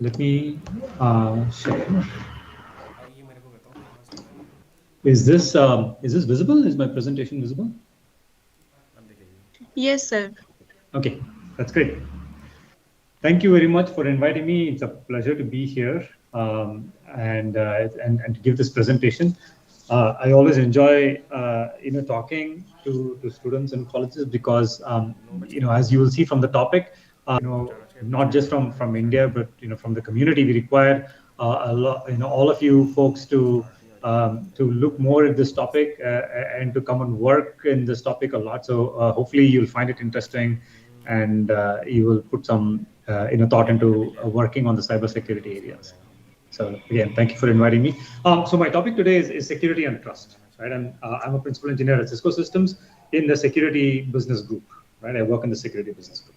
Let me share. Is this visible? Is my presentation visible? Yes, sir. Okay, that's great. Thank you very much for inviting me. It's a pleasure to be here and to give this presentation. I always enjoy talking to students in colleges because as you will see from the topic, not just from India but from the community, we require a lot, all of you folks to look more at this topic and to come and work in this topic a lot. So hopefully you'll find it interesting and you will put some thought into working on the cybersecurity areas. So again, thank you for inviting me. So my topic today is security and trust, right? And I'm a principal engineer at Cisco Systems in the security business group, right? I work in the security business group.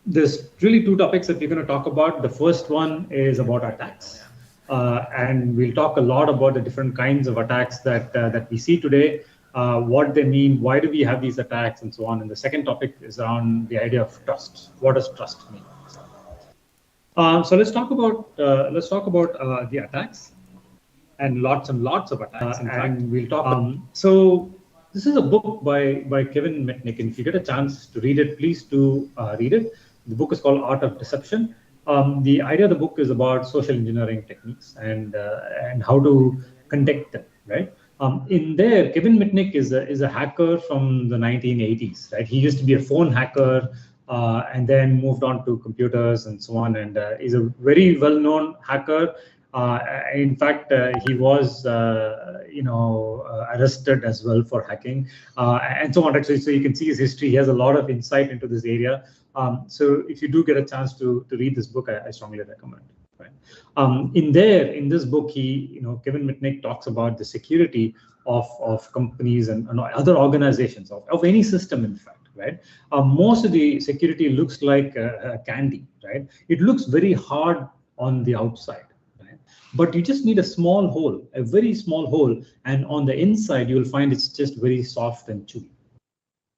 There's really two topics that we're going to talk about. The first one is about attacks. And we'll talk a lot about the different kinds of attacks that we see today, what they mean, why do we have these attacks, and so on. And the second topic is around the idea of trust. What does trust mean? So let's talk about the attacks, and lots of attacks. And we'll talk. So this is a book by Kevin Mitnick, and if you get a chance to read it, please do read it. The book is called Art of Deception. The idea of the book is about social engineering techniques and how to conduct them, right? In there, Kevin Mitnick is a hacker from the 1980s, right? He used to be a phone hacker and then moved on to computers and so on, and is a very well-known hacker. In fact, he was, arrested as well for hacking and so on. Actually, so you can see his history. He has a lot of insight into this area. So if you do get a chance to read this book, I strongly recommend. Right? In this book, Kevin Mitnick talks about the security of companies and other organizations of any system, in fact. Right? Most of the security looks like a candy. Right? It looks very hard on the outside. But you just need a small hole, a very small hole, and on the inside you will find it's just very soft and chewy.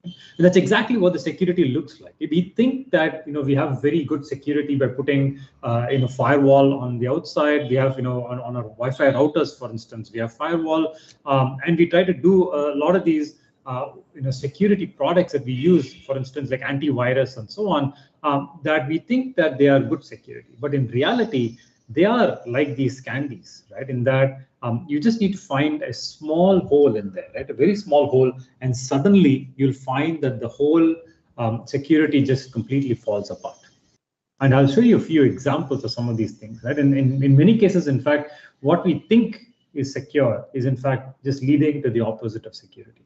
And that's exactly what the security looks like. We think that we have very good security by putting firewall on the outside. We have on our Wi-Fi routers, for instance, we have firewall, and we try to do a lot of these security products that we use, for instance, like antivirus and so on, that we think that they are good security, but in reality they are like these candies, right? In that you just need to find a small hole in there, right? A very small hole, and suddenly you'll find that the whole security just completely falls apart. And I'll show you a few examples of some of these things, right? And in many cases, in fact, what we think is secure is in fact just leading to the opposite of security.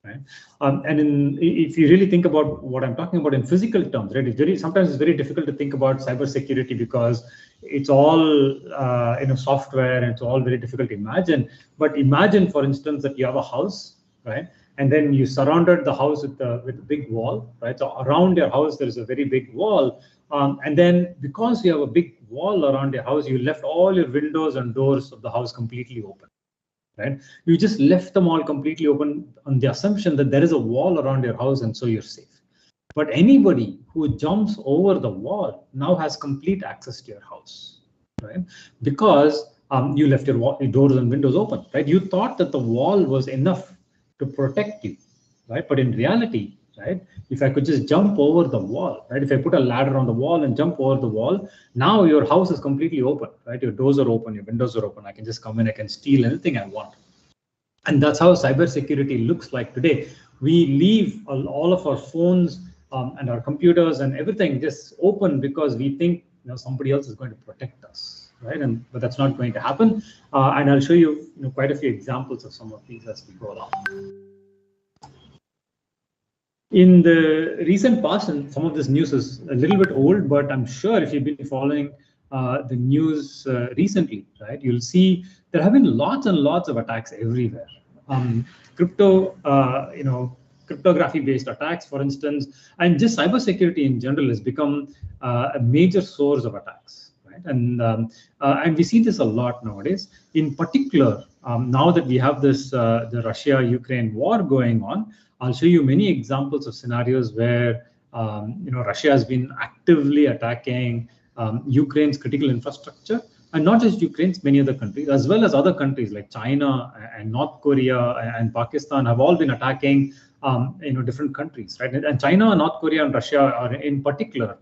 Right? If you really think about what I'm talking about in physical terms, right? Sometimes it's very difficult to think about cybersecurity because it's all software and it's all very difficult to imagine. But imagine, for instance, that you have a house, right? And then you surrounded the house with a big wall, right? So around your house there is a very big wall, and then because you have a big wall around your house, you left all your windows and doors of the house completely open. Right? You just left them all completely open on the assumption that there is a wall around your house and so you're safe. But anybody who jumps over the wall now has complete access to your house, right? Because you left your doors and windows open, right? You thought that the wall was enough to protect you, right? But in reality, right, if I could just jump over the wall, right? If I put a ladder on the wall and jump over the wall, now your house is completely open, right? Your doors are open, your windows are open. I can just come in, I can steal anything I want. And that's how cybersecurity looks like today. We leave all of our phones and our computers and everything just open because we think somebody else is going to protect us, right? But that's not going to happen. And I'll show you, quite a few examples of some of these as we go along. In the recent past, and some of this news is a little bit old, but I'm sure if you've been following the news recently, right, you'll see there have been lots and lots of attacks everywhere. Cryptography-based attacks, for instance, and just cybersecurity in general has become a major source of attacks, right? And we see this a lot nowadays. In particular, now that we have this the Russia-Ukraine war going on, I'll show you many examples of scenarios where Russia has been actively attacking Ukraine's critical infrastructure, and not just Ukraine's, many other countries, as well as other countries like China and North Korea and Pakistan have all been attacking different countries, right? And China, North Korea, and Russia are in particular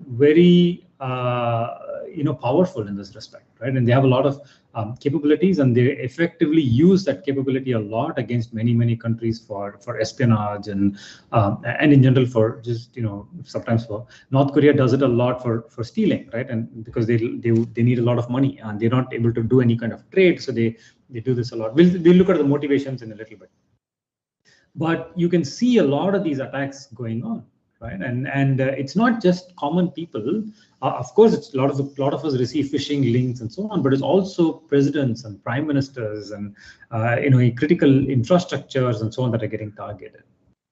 very powerful in this respect, right? And they have a lot of capabilities, and they effectively use that capability a lot against many countries for espionage and in general for just sometimes for North Korea does it a lot for stealing, right? And because they need a lot of money and they're not able to do any kind of trade, so they do this a lot. We'll look at the motivations in a little bit, but you can see a lot of these attacks going on. Right, and it's not just common people. Of course, it's a lot of us receive phishing links and so on, but it's also presidents and prime ministers and critical infrastructures and so on that are getting targeted.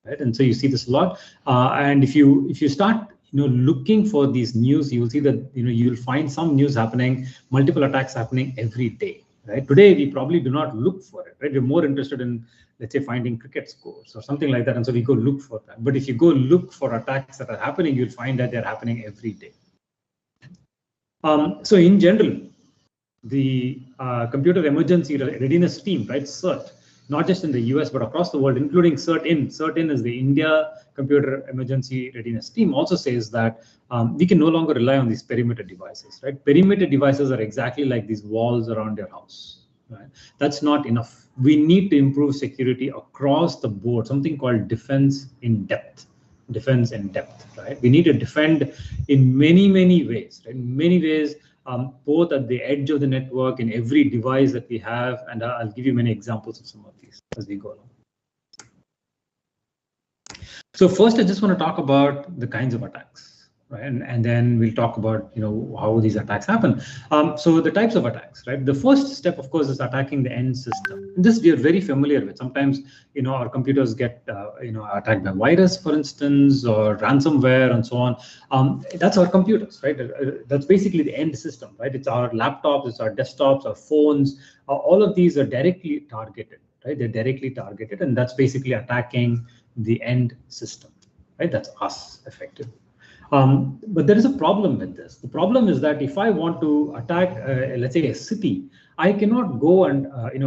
Right, and so you see this a lot. And if you start looking for these news, you will see that you'll find some news happening, multiple attacks happening every day. Right, today we probably do not look for it. Right, we're more interested in, let's say, finding cricket scores or something like that, and so we go look for that. But if you go look for attacks that are happening, you'll find that they're happening every day. So in general, the Computer Emergency Readiness Team, right, CERT, not just in the US but across the world, including CERT-IN. CERT-IN is the India Computer Emergency Readiness Team. Also says that we can no longer rely on these perimeter devices. Right, perimeter devices are exactly like these walls around your house. Right, that's not enough. We need to improve security across the board. Something called defense in depth. Defense in depth. Right, we need to defend in many ways. Right? In many ways. Both at the edge of the network, in every device that we have, and I'll give you many examples of some of these as we go along. So first, I just want to talk about the kinds of attacks, right? And then we'll talk about how these attacks happen. So the types of attacks, right? The first step, of course, is attacking the end system. And this we are very familiar with. Sometimes our computers get attacked by virus, for instance, or ransomware, and so on. That's our computers, right? That's basically the end system, right? It's our laptops, it's our desktops, our phones. All of these are directly targeted, right? They're directly targeted, and that's basically attacking the end system, right? That's us, effectively. But there is a problem with this. The problem is that if I want to attack, let's say, a city, I cannot go and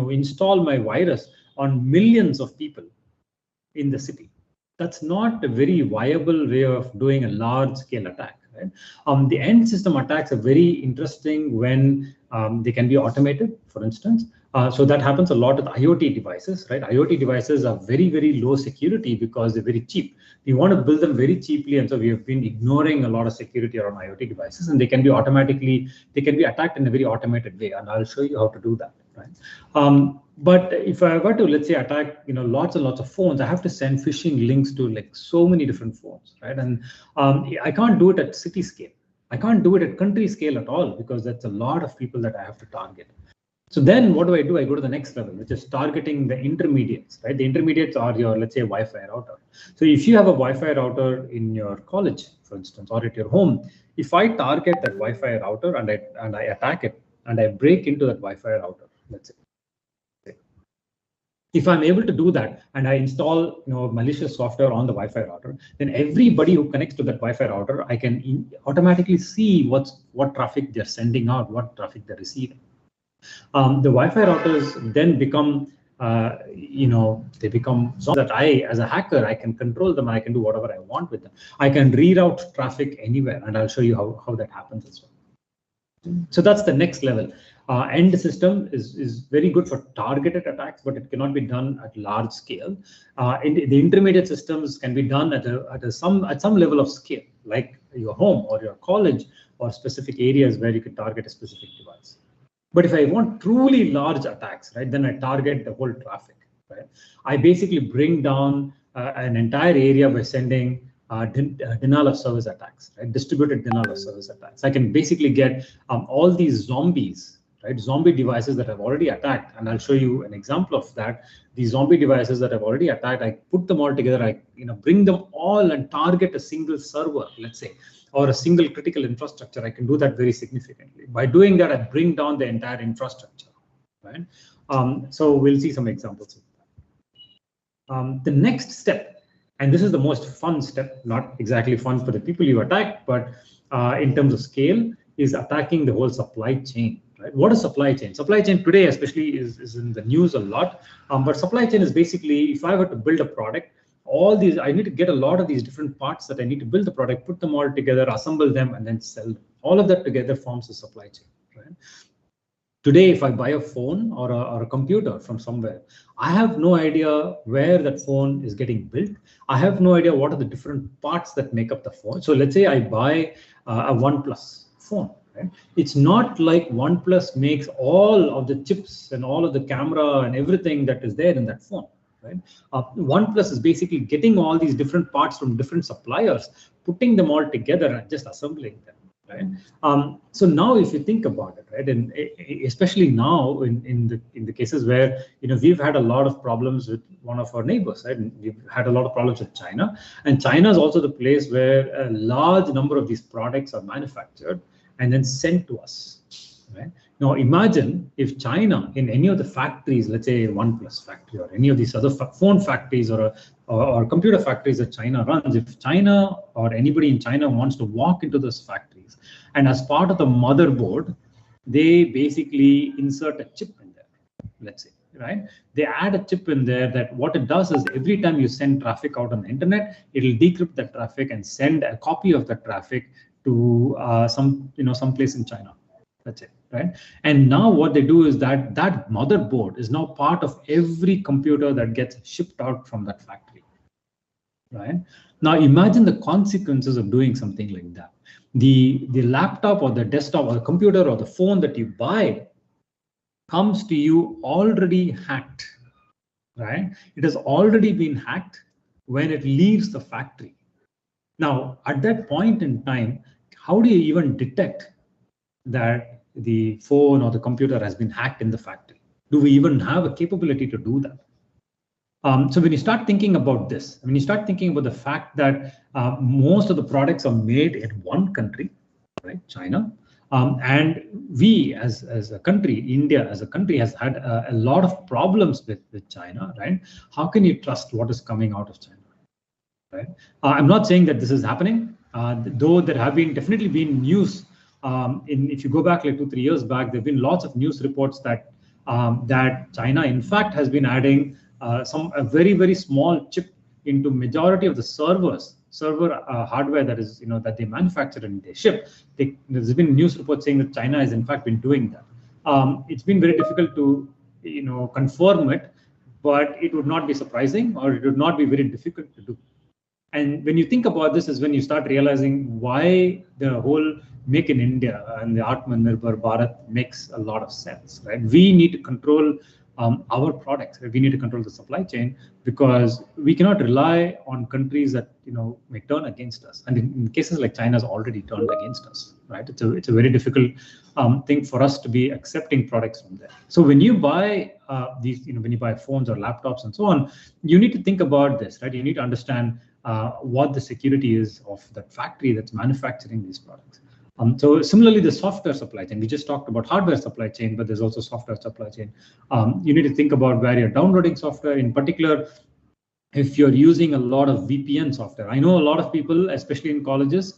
install my virus on millions of people in the city. That's not a very viable way of doing a large-scale attack. Right? The end system attacks are very interesting when they can be automated, for instance. So that happens a lot with IoT devices, right? IoT devices are very low security because they're very cheap. We want to build them very cheaply, and so we have been ignoring a lot of security around IoT devices, and they can be attacked in a very automated way, and I'll show you how to do that, right? But if I were to, let's say, attack lots and lots of phones, I have to send phishing links to like so many different phones, right? And I can't do it at city scale. I can't do it at country scale at all because that's a lot of people that I have to target. So then what do? I go to the next level, which is targeting the intermediates, right? The intermediates are your, let's say, Wi-Fi router. So if you have a Wi-Fi router in your college, for instance, or at your home, if I target that Wi-Fi router and I attack it and I break into that Wi-Fi router, let's say, if I'm able to do that and I install malicious software on the Wi-Fi router, then everybody who connects to that Wi-Fi router, I can automatically see what traffic they're sending out, what traffic they're receiving. The Wi-Fi routers then become, they become so that I, as a hacker, I can control them. I can do whatever I want with them. I can reroute traffic anywhere, and I'll show you how that happens as well. So that's the next level. End system is very good for targeted attacks, but it cannot be done at large scale. The intermediate systems can be done at some level of scale, like your home or your college or specific areas where you can target a specific device. But if I want truly large attacks, right, then I target the whole traffic. Right? I basically bring down an entire area by sending denial of service attacks, right? Distributed denial of service attacks. I can basically get all these zombies, right? Zombie devices that I've already attacked, and I'll show you an example of that. These zombie devices that I've already attacked, I put them all together. I bring them all and target a single server, let's say, or a single critical infrastructure. I can do that very significantly. By doing that, I bring down the entire infrastructure, right? So we'll see some examples of that. The next step, and this is the most fun step, not exactly fun for the people you attack, but in terms of scale is attacking the whole supply chain. Right? What is supply chain? Supply chain today, especially, is in the news a lot. But supply chain is basically, if I were to build a product, I need to get a lot of these different parts that I need to build the product, put them all together, assemble them, and then sell them. All of that together forms a supply chain. Right? Today, if I buy a phone or a computer from somewhere, I have no idea where that phone is getting built. I have no idea what are the different parts that make up the phone. So let's say I buy a OnePlus phone. Right? It's not like OnePlus makes all of the chips and all of the camera and everything that is there in that phone. Right? OnePlus is basically getting all these different parts from different suppliers, putting them all together and just assembling them. Right? So now, if you think about it, right, and especially now in the cases where we've had a lot of problems with one of our neighbors, right? And we've had a lot of problems with China, and China is also the place where a large number of these products are manufactured and then sent to us. Right? Now imagine if China, in any of the factories, let's say OnePlus factory or any of these other phone factories or computer factories that China runs, if China or anybody in China wants to walk into those factories, and as part of the motherboard, they basically insert a chip in there, let's say, right? They add a chip in there that what it does is every time you send traffic out on the internet, it'll decrypt that traffic and send a copy of that traffic to some place in China. That's it, right? And now what they do is that motherboard is now part of every computer that gets shipped out from that factory, right? Now imagine the consequences of doing something like that. The laptop or the desktop or the computer or the phone that you buy comes to you already hacked, right? It has already been hacked when it leaves the factory. Now, at that point in time, how do you even detect that the phone or the computer has been hacked in the factory? Do we even have a capability to do that? So when you start thinking about this, when you start thinking about the fact that most of the products are made in one country, right, China, and we as a country, India as a country, has had a lot of problems with China, right? How can you trust what is coming out of China? Right? I'm not saying that this is happening, though there have definitely been news. If you go back like 2-3 years back, there have been lots of news reports that China, in fact, has been adding a very, very small chip into majority of the server hardware that is that they manufacture and they ship. There's been news reports saying that China has in fact been doing that. It's been very difficult to confirm it, but it would not be surprising, or it would not be very difficult to do. And when you think about this is when you start realizing why the whole Make in India and the Atmanirbhar Bharat makes a lot of sense, right? We need to control our products. We need to control the supply chain, because we cannot rely on countries that may turn against us. And in cases like China's already turned against us, right? It's a very difficult thing for us to be accepting products from there. So when you buy when you buy phones or laptops and so on, you need to think about this, right? You need to understand what the security is of that factory that's manufacturing these products. So similarly, the software supply chain, we just talked about hardware supply chain, but there's also software supply chain. You need to think about where you're downloading software. In particular, if you're using a lot of VPN software. I know a lot of people, especially in colleges,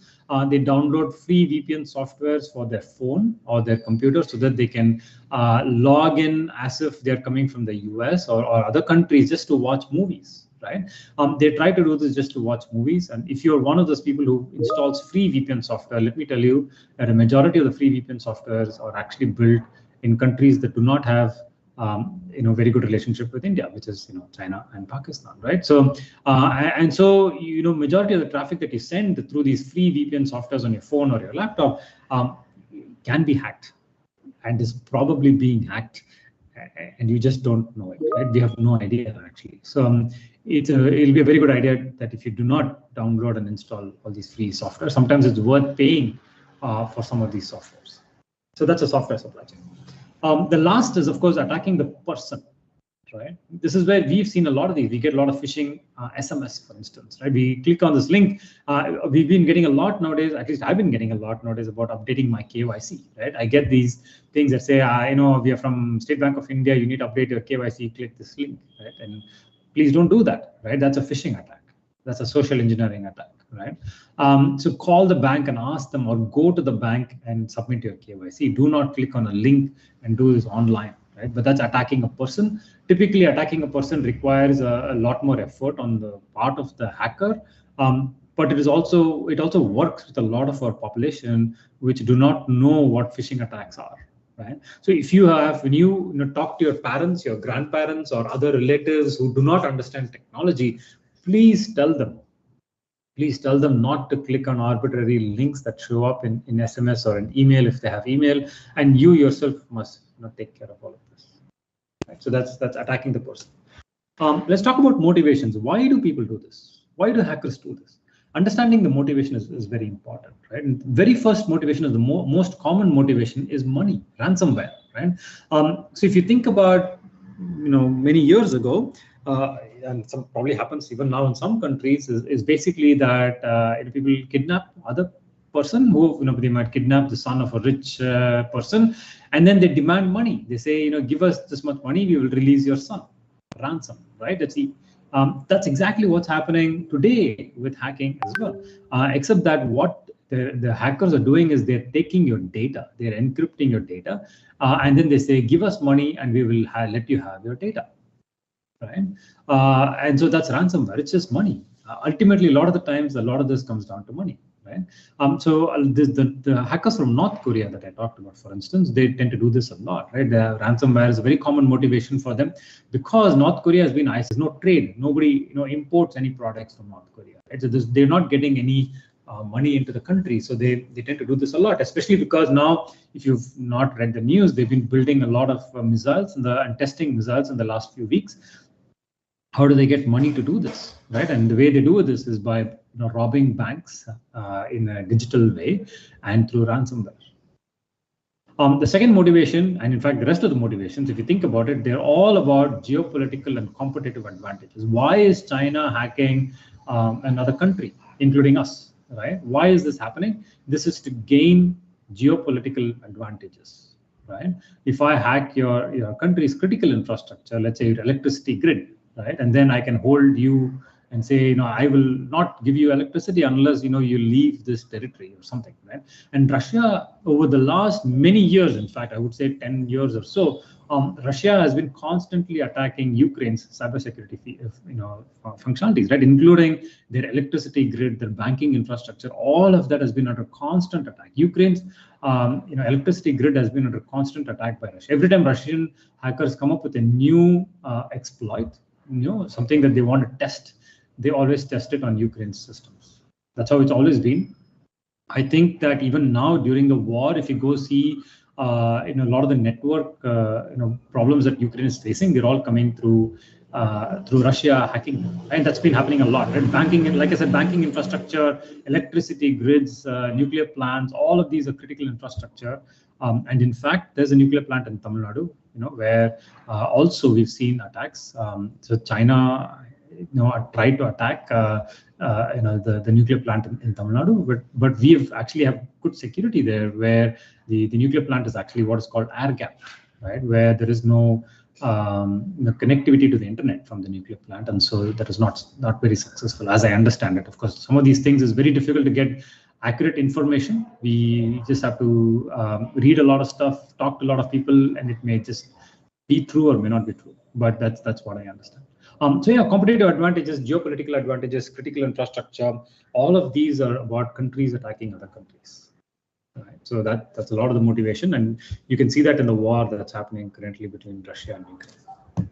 they download free VPN softwares for their phone or their computer so that they can log in as if they're coming from the US or other countries just to watch movies. Right? They try to do this just to watch movies. And if you're one of those people who installs free VPN software, let me tell you that a majority of the free VPN softwares are actually built in countries that do not have very good relationship with India, which is China and Pakistan, right? So and so majority of the traffic that you send through these free VPN softwares on your phone or your laptop can be hacked, and is probably being hacked, and you just don't know it, right? We have no idea actually. So it'll be a very good idea that if you do not download and install all these free software, sometimes it's worth paying for some of these softwares. So that's a software supply chain. The last is, of course, attacking the person, right? This is where we've seen a lot of these. We get a lot of phishing SMS, for instance, right? We click on this link. We've been getting a lot nowadays, at least I've been getting a lot nowadays, about updating my KYC, right? I get these things that say, we are from State Bank of India, you need to update your KYC, click this link, right? And please don't do that, right? That's a phishing attack. That's a social engineering attack, right? So call the bank and ask them, or go to the bank and submit your KYC. Do not click on a link and do this online, right? But that's attacking a person. Typically, attacking a person requires a lot more effort on the part of the hacker. But it also works with a lot of our population which do not know what phishing attacks are, right? So if you have, when you talk to your parents, your grandparents, or other relatives who do not understand technology, please tell them not to click on arbitrary links that show up in SMS or an email if they have email, and you yourself must take care of all of this. Right? So that's attacking the person. Let's talk about motivations. Why do people do this? Why do hackers do this? Understanding the motivation is very important, right? And the very first motivation is the most common motivation is money, ransomware, right? So if you think about, many years ago, and some probably happens even now in some countries, is basically that people kidnap other person who, they might kidnap the son of a rich person, and then they demand money. They say, give us this much money, we will release your son. Ransom, right? That's exactly what's happening today with hacking as well, except that what the hackers are doing is they're taking your data, they're encrypting your data, and then they say, give us money and we will let you have your data, right? And so that's ransomware. It's just money. Ultimately, a lot of the times, a lot of this comes down to money, right? So the hackers from North Korea that I talked about, for instance, they tend to do this a lot, right? The ransomware is a very common motivation for them because North Korea has been ISIS. There's no trade. Nobody imports any products from North Korea, right? So they're not getting any money into the country. So they tend to do this a lot, especially because now, if you've not read the news, they've been building a lot of missiles and testing missiles in the last few weeks. How do they get money to do this, right? And the way they do this is by robbing banks in a digital way and through ransomware. The second motivation, and in fact the rest of the motivations, if you think about it, they're all about geopolitical and competitive advantages. Why is China hacking another country, including us, right? Why is this happening? This is to gain geopolitical advantages, right? If I hack your country's critical infrastructure, let's say your electricity grid, right? And then I can hold you and say, I will not give you electricity unless, you leave this territory or something, right? And Russia, over the last many years, in fact, I would say 10 years or so, Russia has been constantly attacking Ukraine's cybersecurity, functionalities, right? Including their electricity grid, their banking infrastructure. All of that has been under constant attack. Ukraine's, electricity grid has been under constant attack by Russia. Every time Russian hackers come up with a new exploit, something that they want to test, they always test it on Ukraine's systems. That's how it's always been. I think that even now during the war, if you go see, a lot of the network, problems that Ukraine is facing, they're all coming through Russia hacking, and that's been happening a lot. Right? Banking, like I said, banking infrastructure, electricity grids, nuclear plants, all of these are critical infrastructure. And in fact, there's a nuclear plant in Tamil Nadu, where also we've seen attacks. So China, tried to attack, the nuclear plant in Tamil Nadu, but we actually have good security there, where the nuclear plant is actually what is called air gap, right? Where there is no connectivity to the internet from the nuclear plant, and so that is not very successful, as I understand it. Of course, some of these things is very difficult to get accurate information. We just have to read a lot of stuff, talk to a lot of people, and it may just be true or may not be true. But that's what I understand. So yeah, competitive advantages, geopolitical advantages, critical infrastructure, all of these are about countries attacking other countries. Right? So that's a lot of the motivation, and you can see that in the war that's happening currently between Russia and Ukraine.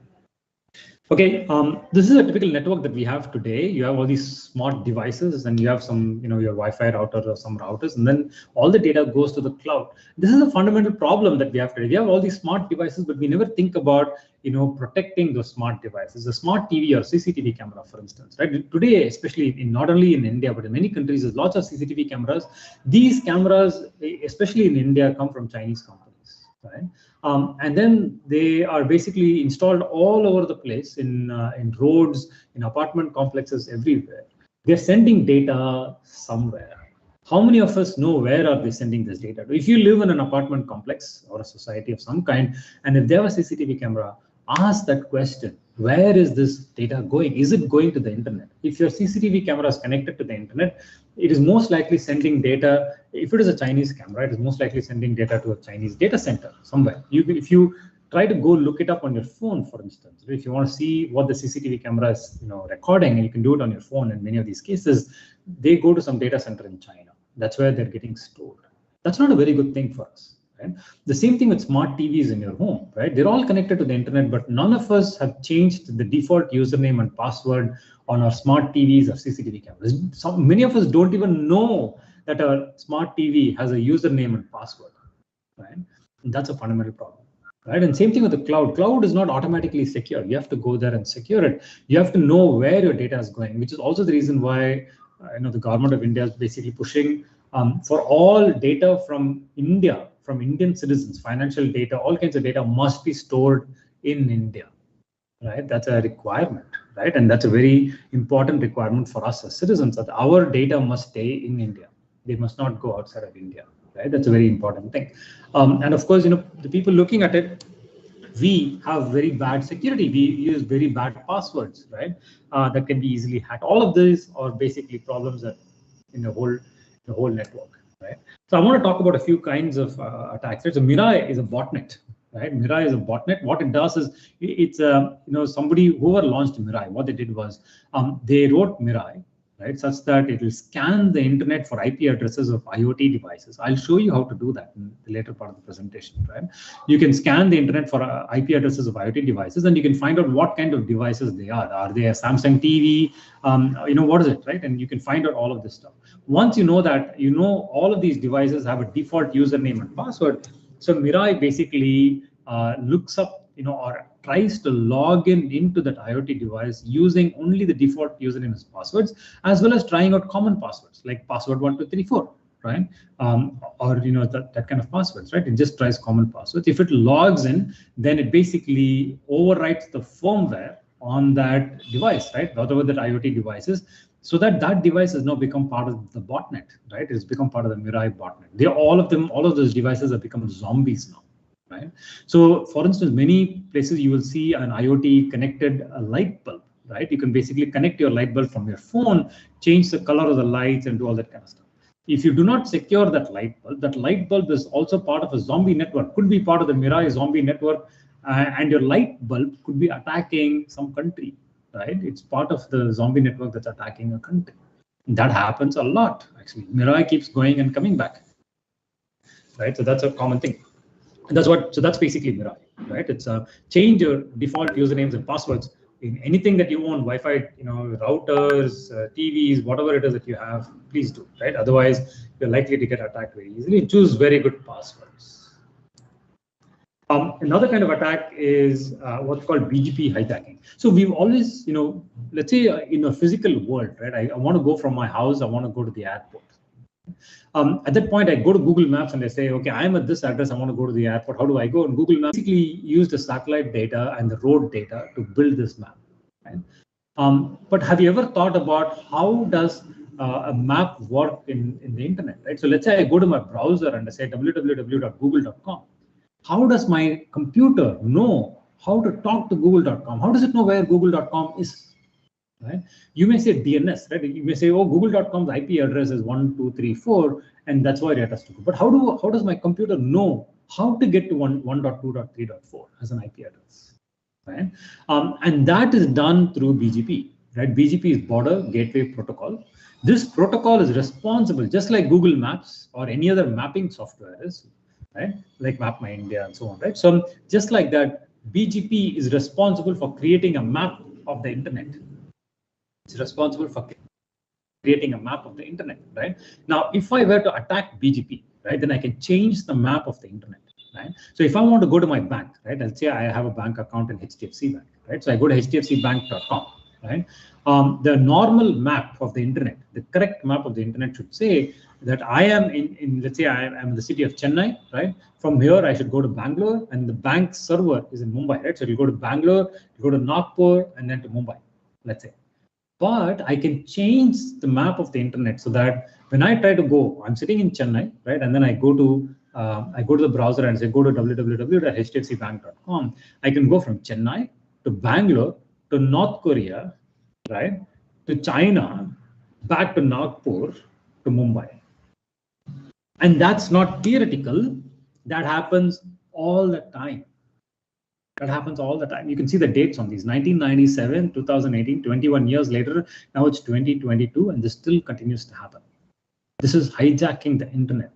Okay, this is a typical network that we have today. You have all these smart devices, and you have some, your Wi-Fi router or some routers, and then all the data goes to the cloud. This is a fundamental problem that we have today. We have all these smart devices, but we never think about, protecting those smart devices. A smart TV or CCTV camera, for instance, right? Today, especially not only in India, but in many countries, there's lots of CCTV cameras. These cameras, especially in India, come from Chinese companies, right? And then they are basically installed all over the place in roads, in apartment complexes, everywhere. They're sending data somewhere. How many of us know where are they sending this data? If you live in an apartment complex or a society of some kind, and if they have a CCTV camera, ask that question. Where is this data going? Is it going to the internet? If your CCTV camera is connected to the internet, it is most likely sending data. If it is a Chinese camera, it is most likely sending data to a Chinese data center somewhere. If you try to go look it up on your phone, for instance, if you want to see what the CCTV camera is, recording, and you can do it on your phone. In many of these cases, they go to some data center in China. That's where they're getting stored. That's not a very good thing for us. Right? The same thing with smart TVs in your home, right? They're all connected to the internet, but none of us have changed the default username and password on our smart TVs or CCTV cameras. Many of us don't even know that our smart TV has a username and password, right? And that's a fundamental problem, right? And same thing with the cloud. Cloud is not automatically secure. You have to go there and secure it. You have to know where your data is going, which is also the reason why the government of India is basically pushing for all data from India, from Indian citizens, financial data, all kinds of data must be stored in India, right? That's a requirement, right? And that's a very important requirement for us as citizens, that our data must stay in India. They must not go outside of India, right? That's a very important thing. And of course, the people looking at it, we have very bad security. We use very bad passwords, right? That can be easily hacked. All of these are basically problems that in the whole network, right? So I want to talk about a few kinds of attacks. Right? So Mirai is a botnet, right? Mirai is a botnet. What it does is it's whoever launched Mirai, what they did was they wrote Mirai, right, such that it will scan the internet for IP addresses of IoT devices. I'll show you how to do that in the later part of the presentation, right? You can scan the internet for IP addresses of IoT devices, and you can find out what kind of devices they are. Are they a Samsung TV? What is it, right? And you can find out all of this stuff. Once you know that, all of these devices have a default username and password. So Mirai basically looks up, or tries to log into that IoT device using only the default username and passwords, as well as trying out common passwords like password 1234, right? That kind of passwords, right? It just tries common passwords. If it logs in, then it basically overwrites the firmware on that device, right? Whatever that IoT device is, so that device has now become part of the botnet, right? It's become part of the Mirai botnet. All of those devices have become zombies now. Right. So, for instance, many places you will see an IoT connected light bulb, right? You can basically connect your light bulb from your phone, change the color of the lights, and do all that kind of stuff. If you do not secure that light bulb is also part of a zombie network, could be part of the Mirai zombie network, and your light bulb could be attacking some country, right? It's part of the zombie network that's attacking a country. That happens a lot, actually. Mirai keeps going and coming back, right? So that's a common thing. So that's basically Mirai, right? It's change your default usernames and passwords in anything that you own, Wi-Fi, routers, TVs, whatever it is that you have, please do, right? Otherwise, you're likely to get attacked very easily. Choose very good passwords. Another kind of attack is what's called BGP hijacking. So we've always, let's say in a physical world, right? I want to go from my house, I want to go to the airport. At that point, I go to Google Maps and I say, okay, I'm at this address, I want to go to the airport. How do I go? And Google Maps basically use the satellite data and the road data to build this map. Right? But have you ever thought about how does a map work in the internet? Right? So let's say I go to my browser and I say www.google.com. How does my computer know how to talk to google.com? How does it know where google.com is? Right? You may say DNS, right? You may say, oh, google.com's IP address is 1234, and that's why it has to go. But how does my computer know how to get to 1.2.3.4 as an IP address? Right? And that is done through BGP, right? BGP is Border Gateway Protocol. This protocol is responsible, just like Google Maps or any other mapping software is, right? Like Map My India and so on, right? So just like that, BGP is responsible for creating a map of the internet. It's responsible for creating a map of the internet, right? Now, if I were to attack BGP, right, then I can change the map of the internet, right? So if I want to go to my bank, right, let's say I have a bank account in HDFC Bank, right? So I go to hdfcbank.com, right? The normal map of the internet, the correct map of the internet should say that I am let's say I am in the city of Chennai, right? From here, I should go to Bangalore, and the bank server is in Mumbai, right? So you go to Bangalore, you go to Nagpur, and then to Mumbai, let's say. But I can change the map of the internet so that when I try to go, I'm sitting in Chennai, right? And then I go to I go to the browser and say, go to www.hdfcbank.com. I can go from Chennai to Bangalore to North Korea, right, to China, back to Nagpur, to Mumbai. And that's not theoretical. That happens all the time. That happens all the time. You can see the dates on these: 1997, 2018, 21 years later. Now it's 2022, and this still continues to happen. This is hijacking the internet,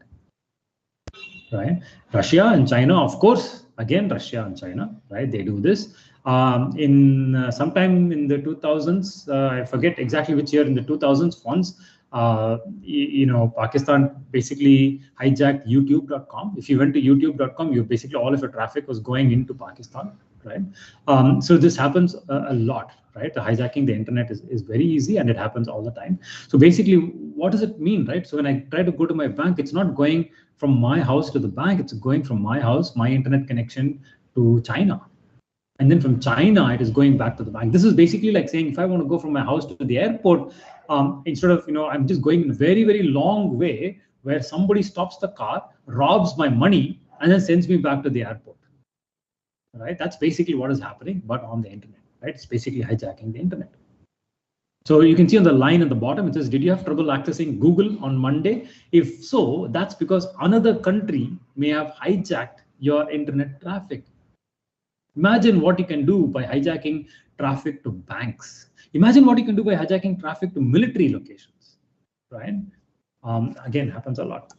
right? Russia and China, of course, again, Russia and China, right? They do this. Sometime in the 2000s, I forget exactly which year in the 2000s, once, Pakistan basically hijacked YouTube.com. If you went to YouTube.com, you basically all of your traffic was going into Pakistan, right? So this happens a lot, right? Hijacking the internet is very easy, and it happens all the time. So basically, what does it mean, right? So when I try to go to my bank, it's not going from my house to the bank, it's going from my house, my internet connection, to China. And then from China, it is going back to the bank. This is basically like saying, if I want to go from my house to the airport, instead of, I'm just going in a very, very long way where somebody stops the car, robs my money, and then sends me back to the airport, right? That's basically what is happening, but on the internet, right? It's basically hijacking the internet. So you can see on the line at the bottom, it says, did you have trouble accessing Google on Monday? If so, that's because another country may have hijacked your internet traffic. Imagine what you can do by hijacking traffic to banks. Imagine what you can do by hijacking traffic to military locations, right? Again, happens a lot.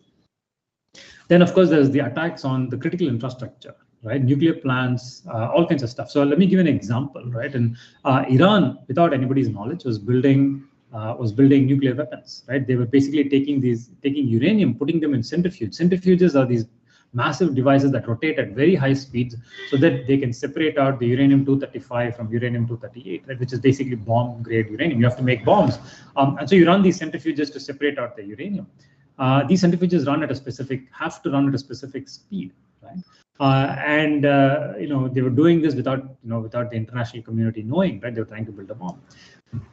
Then, of course, there's the attacks on the critical infrastructure, right? Nuclear plants, all kinds of stuff. So let me give you an example, right? And Iran, without anybody's knowledge, was building nuclear weapons, right? They were basically taking uranium, putting them in centrifuges. Centrifuges are these massive devices that rotate at very high speeds so that they can separate out the uranium-235 from uranium-238, right, which is basically bomb-grade uranium. You have to make bombs. And so you run these centrifuges to separate out the uranium. These centrifuges have to run at a specific speed, right? They were doing this without the international community knowing, right? They were trying to build a bomb.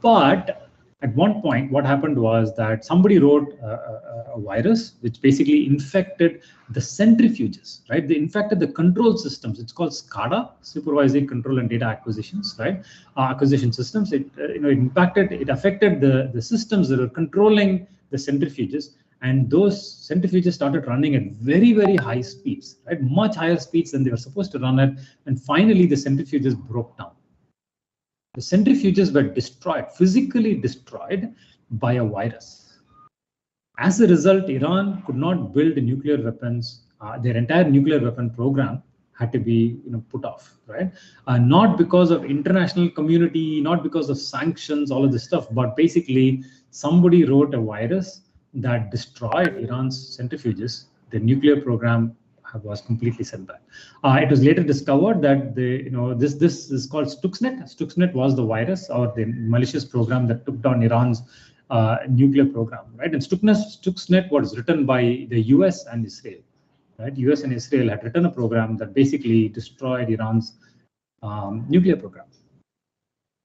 But at one point, what happened was that somebody wrote a virus which basically infected the centrifuges, right? They infected the control systems. It's called SCADA, Supervisory Control and Data Acquisitions, right? Acquisition systems. It affected the systems that are controlling the centrifuges, and those centrifuges started running at very, very high speeds, right? Much higher speeds than they were supposed to run at, and finally the centrifuges broke down. The centrifuges were destroyed, physically destroyed by a virus. As a result, Iran could not build nuclear weapons. Their entire nuclear weapon program had to be put off, right? Not because of international community, not because of sanctions, all of this stuff, but basically somebody wrote a virus that destroyed Iran's centrifuges. The nuclear program was completely set back. It was later discovered that this is called Stuxnet. Stuxnet was the virus or the malicious program that took down Iran's nuclear program, right? And Stuxnet was written by the US and Israel, right? US and Israel had written a program that basically destroyed Iran's nuclear program,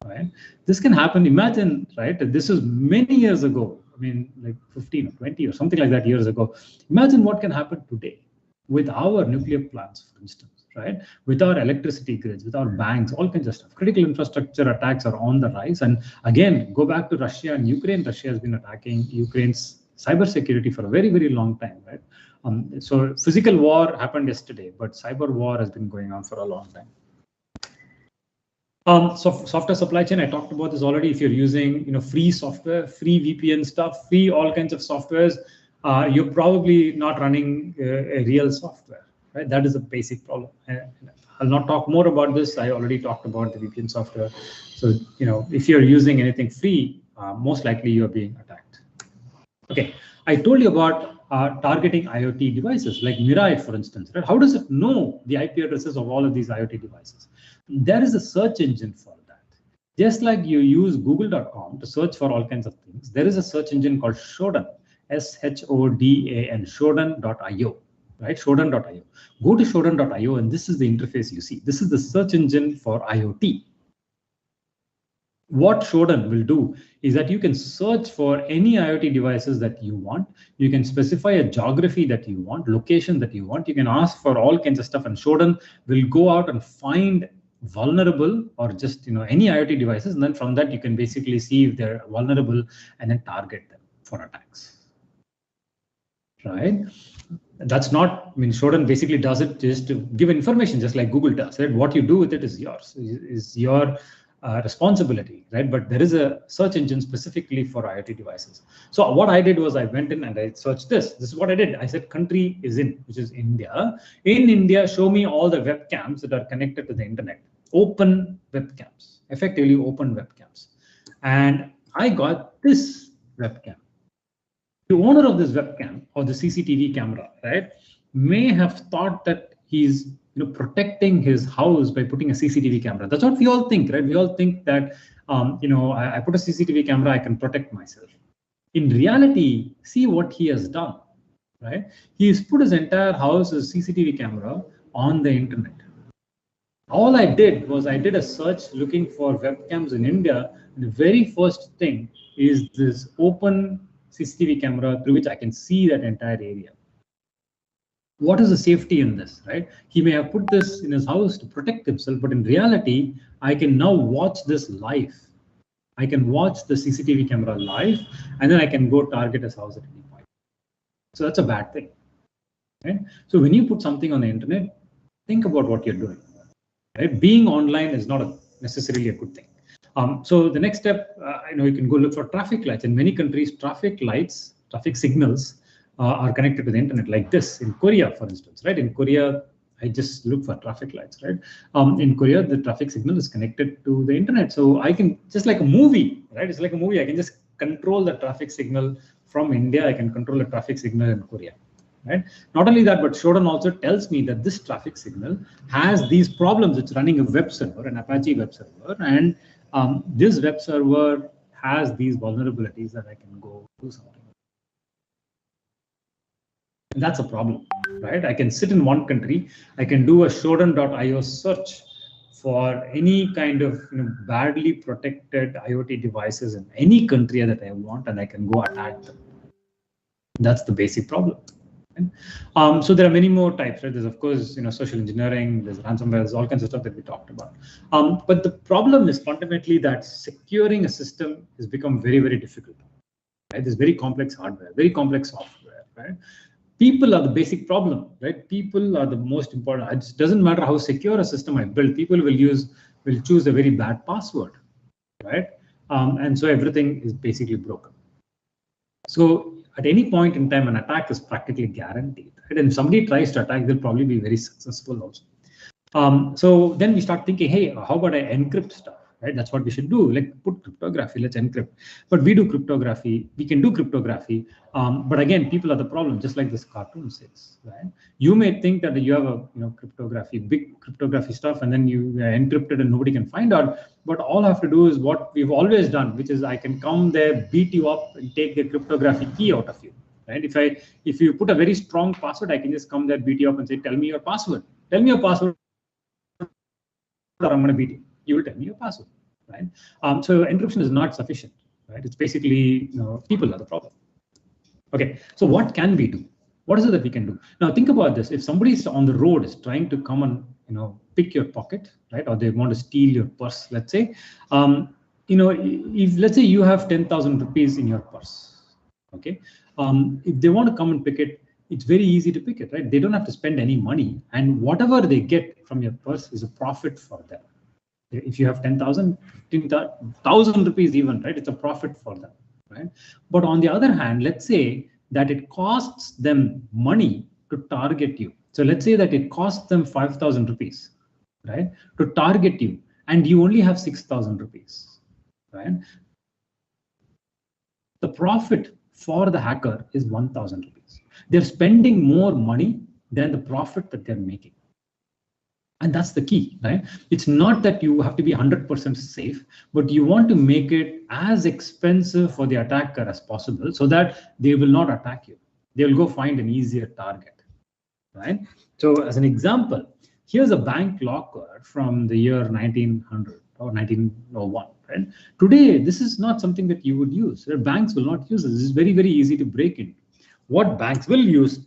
right? This can happen. Imagine, right? This was many years ago. I mean, like 15 or 20 or something like that years ago. Imagine what can happen today with our nuclear plants, for instance, right? With our electricity grids, with our banks, all kinds of stuff. Critical infrastructure attacks are on the rise. And again, go back to Russia and Ukraine. Russia has been attacking Ukraine's cybersecurity for a very, very long time, right? So physical war happened yesterday, but cyber war has been going on for a long time. So software supply chain, I talked about this already. If you're using free software, free VPN stuff, free all kinds of softwares, you're probably not running a real software, right? That is a basic problem. I'll not talk more about this. I already talked about the VPN software. So if you're using anything free, most likely you're being attacked. Okay, I told you about targeting IoT devices like Mirai, for instance, right? How does it know the IP addresses of all of these IoT devices? There is a search engine for that. Just like you use google.com to search for all kinds of things, there is a search engine called Shodan, SHODAN, Shodan.io, right? Shodan.io. Go to Shodan.io, and this is the interface you see. This is the search engine for IoT. What Shodan will do is that you can search for any IoT devices that you want. You can specify a geography that you want, location that you want. You can ask for all kinds of stuff, and Shodan will go out and find vulnerable or just any IoT devices, and then from that you can basically see if they're vulnerable and then target them for attacks. Right? That's not, I mean, Shodan basically does it just to give information, just like Google does. Right? What you do with it is yours, is your responsibility, right? But there is a search engine specifically for IoT devices. So what I did was I went in and I searched this. This is what I did. I said country is in, which is India. In India, show me all the webcams that are connected to the internet. Open webcams, effectively open webcams. And I got this webcam. The owner of this webcam or the CCTV camera, right, may have thought that he's protecting his house by putting a CCTV camera. That's what we all think, right? We all think that, I put a CCTV camera, I can protect myself. In reality, see what he has done, right? He's put his entire house as CCTV camera on the internet. All I did was I did a search looking for webcams in India. And the very first thing is this open CCTV camera through which I can see that entire area. What is the safety in this, right? He may have put this in his house to protect himself, but in reality, I can now watch this live. I can watch the CCTV camera live, and then I can go target his house at any point. So that's a bad thing, right? So when you put something on the internet, think about what you're doing, right? Being online is not necessarily a good thing. So the next step, you can go look for traffic lights. In many countries, traffic lights, traffic signals are connected to the internet, like this in Korea, for instance, right? In Korea, I just look for traffic lights, right? In Korea, the traffic signal is connected to the internet. So I can, just like a movie, right? It's like a movie. I can just control the traffic signal from India. I can control the traffic signal in Korea, right? Not only that, but Shodan also tells me that this traffic signal has these problems. It's running a web server, an Apache web server, and this web server has these vulnerabilities that I can go do something. And that's a problem, right? I can sit in one country, I can do a Shodan.io search for any kind of badly protected IoT devices in any country that I want, and I can go attack them. That's the basic problem. Right? So there are many more types, right? There's of course social engineering, there's ransomware, there's all kinds of stuff that we talked about. But the problem is fundamentally that securing a system has become very, very difficult. Right? There's very complex hardware, very complex software, right? People are the basic problem, right? People are the most important. It doesn't matter how secure a system I build, people will choose a very bad password, right? And so everything is basically broken. So at any point in time, an attack is practically guaranteed, right? And if somebody tries to attack, they'll probably be very successful also. So then we start thinking, hey, how about I encrypt stuff? Right? That's what we should do. Like put cryptography, let's encrypt. But we do cryptography, we can do cryptography. But again, people are the problem, just like this cartoon says, right? You may think that you have a cryptography, big cryptography stuff, and then you are encrypted and nobody can find out. But all I have to do is what we've always done, which is I can come there, beat you up, and take the cryptography key out of you. Right? If you put a very strong password, I can just come there, beat you up, and say, tell me your password. Tell me your password, or I'm going to beat you. You will tell me your password, right? So encryption is not sufficient, right? It's basically people are the problem. Okay, so what can we do? What is it that we can do? Now think about this. If somebody's on the road is trying to come and pick your pocket, right, or they want to steal your purse, let's say, if let's say you have 10,000 rupees in your purse, okay, if they want to come and pick it, it's very easy to pick it, right? They don't have to spend any money, and whatever they get from your purse is a profit for them. If you have 10,000, 15,000 rupees even, right? It's a profit for them, right? But on the other hand, let's say that it costs them money to target you. So let's say that it costs them 5,000 rupees, right? To target you, and you only have 6,000 rupees, right? The profit for the hacker is 1,000 rupees. They're spending more money than the profit that they're making. And that's the key, right? It's not that you have to be 100% safe, but you want to make it as expensive for the attacker as possible so that they will not attack you. They will go find an easier target, right? So as an example, here's a bank locker from the year 1900, or 1901. Right? Today, this is not something that you would use. Banks will not use this. This is very, very easy to break into. What banks will use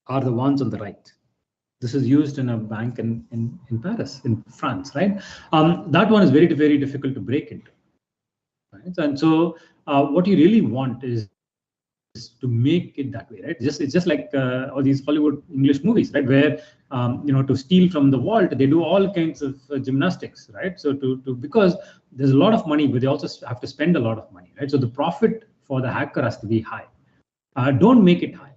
are the ones on the right. This is used in a bank in Paris, in France, right? That one is very, very difficult to break into. Right? And so what you really want is to make it that way, right? It's just like all these Hollywood English movies, right? Where to steal from the vault, they do all kinds of gymnastics, right? So because there's a lot of money, but they also have to spend a lot of money, right? So the profit for the hacker has to be high. Don't make it high,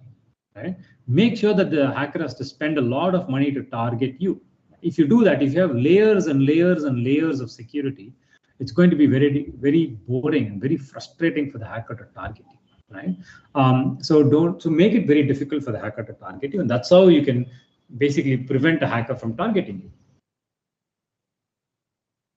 right? Make sure that the hacker has to spend a lot of money to target you. If you do that, if you have layers and layers and layers of security, it's going to be very, very boring and very frustrating for the hacker to target you. Right? So make it very difficult for the hacker to target you, and that's how you can basically prevent a hacker from targeting you.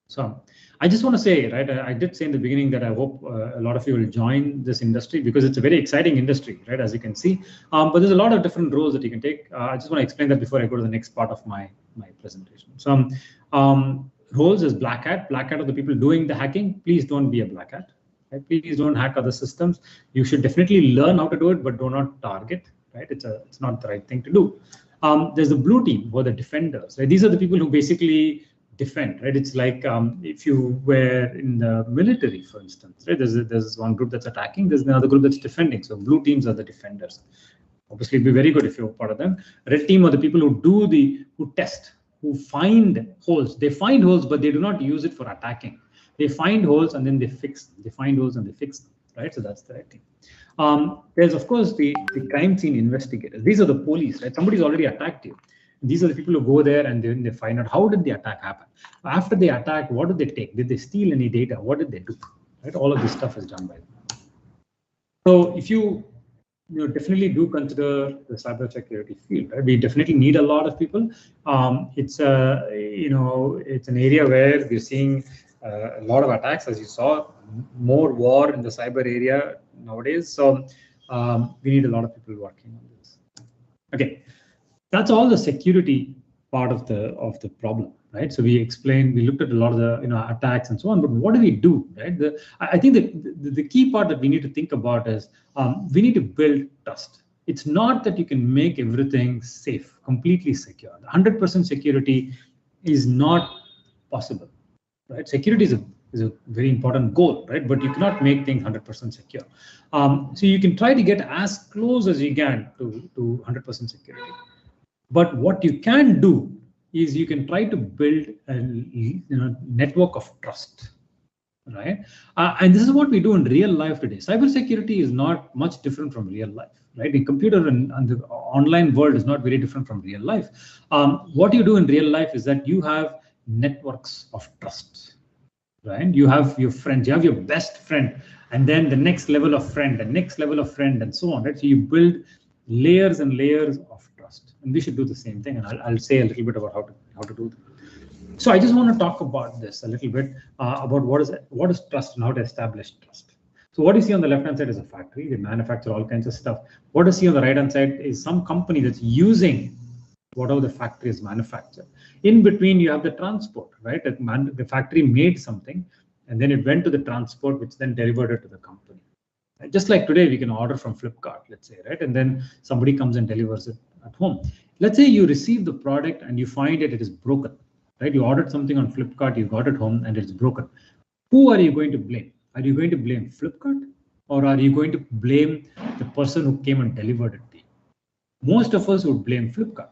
So I just want to say, right, I did say in the beginning that I hope a lot of you will join this industry because it's a very exciting industry, right, as you can see. But there's a lot of different roles that you can take. I just want to explain that before I go to the next part of my presentation. So roles is black hat. Black hat are the people doing the hacking. Please don't be a black hat. Right? Please don't hack other systems. You should definitely learn how to do it, but do not target. Right? It's not the right thing to do. There's the blue team, who are the defenders. Right? These are the people who basically defend. Right? It's like if you were in the military, for instance. Right? There's one group that's attacking. There's another group that's defending. So blue teams are the defenders. Obviously, it'd be very good if you're part of them. Red team are the people who test, who find holes. They find holes, but they do not use it for attacking. They find holes and then they fix them. They find holes and they fix them, right? So that's the right thing. There's, of course, the crime scene investigators. These are the police, right? Somebody's already attacked you. These are the people who go there and then they find out how did the attack happen. After they attack, what did they take? Did they steal any data? What did they do? Right? All of this stuff is done by them. So if you definitely do consider the cybersecurity field, right? We definitely need a lot of people. It's an area where we're seeing a lot of attacks, as you saw, more war in the cyber area nowadays. So we need a lot of people working on this. Okay, that's all the security part of the problem, right? So we looked at a lot of the attacks and so on. But what do we do, right? I think that the key part that we need to think about is we need to build trust. It's not that you can make everything safe, completely secure. 100% security is not possible. Right? Security is a very important goal, right? But you cannot make things 100% secure. So you can try to get as close as you can to 100% security. But what you can do is you can try to build a network of trust, right? And this is what we do in real life today. Cybersecurity is not much different from real life, right? The computer and the online world is not very different from real life. What you do in real life is that you have networks of trust, right? You have your friends, you have your best friend, and then the next level of friend, the next level of friend, and so on, right? So you build layers and layers of trust, and we should do the same thing, and I'll say a little bit about how to do that. So I just want to talk about this a little bit, about what is trust and how to establish trust. So what you see on the left hand side is a factory. They manufacture all kinds of stuff. What you see on the right hand side is some company that's using whatever the factory is manufactured. In between, you have the transport, right? The factory made something, and then it went to the transport, which then delivered it to the company. Right? Just like today, we can order from Flipkart, let's say, right? And then somebody comes and delivers it at home. Let's say you receive the product and you find it is broken, right? You ordered something on Flipkart, you got it home, and it's broken. Who are you going to blame? Are you going to blame Flipkart, or are you going to blame the person who came and delivered it to you? Most of us would blame Flipkart.